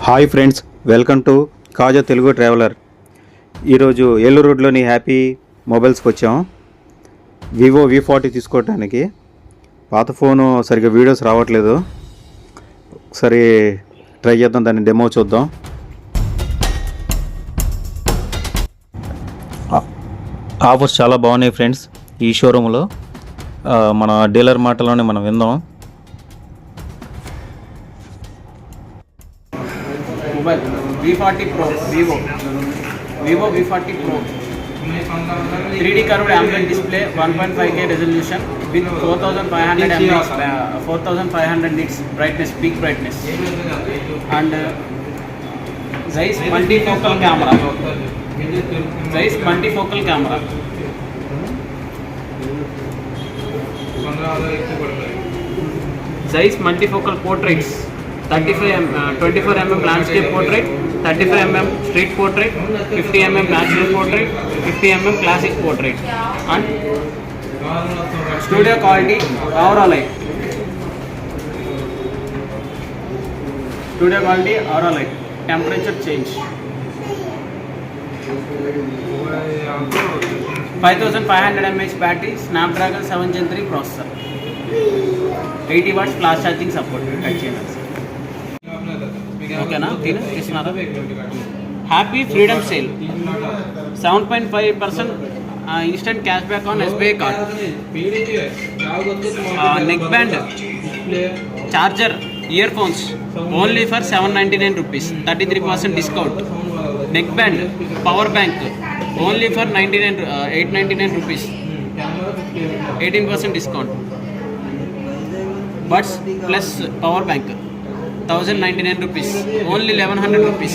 Hi friends, welcome to Kaja Telugu traveller. ఈరోజు ఏలూరు రోడ్లోని happy మొబైల్స్కి వచ్చాం. వివో V40 తీసుకోవడానికి. పాత ఫోను సరిగ్గా వీడియోస్ రావట్లేదు. ఒకసారి ట్రై చేద్దాం, దాన్ని డెమో చూద్దాం. ఆఫర్స్ చాలా బాగున్నాయి ఫ్రెండ్స్ ఈ షోరూంలో. మన డీలర్ మాటలోనే మనం విందాం. Mobile V40 Pro Vivo V40 Pro 3D curved AMOLED display 1.5K resolution with 4500 nits brightness, peak brightness, and Zeiss multifocal camera. Zeiss multifocal portraits 24mm landscape portrait, 35mm street portrait, 50mm natural portrait, 50mm classic portrait, and studio quality aura light. Temperature change. 5500 mAh battery, Snapdragon 7 Gen 3 processor, 80 watts flash charging support. ఓకేనా, తీసుకున్నారా? Happy freedom sale 7.5% instant cash back on SBI card. Neck band, charger, ear phones only for 799 rupees, 33% discount. Neck band, power bank only for 899 rupees, 18% discount. Buds plus power bank 1099 rupees, only 1100 rupees.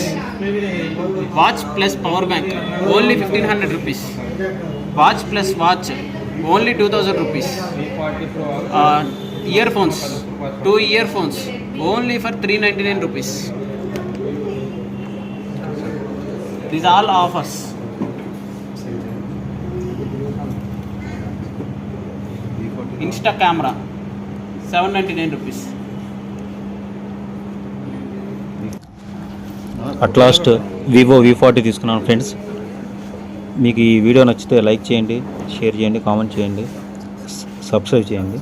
Watch plus power bank, only 1500 rupees. Watch plus watch, only 2000 rupees. Earphones, 2 earphones, only for 399 rupees. These all offers. Insta camera 799 rupees. At last Vivo V40 తీసుకున్నాను friends. మీకు ఈ video నచ్చితే like చేయండి, share చేయండి, comment చేయండి, subscribe చేయండి.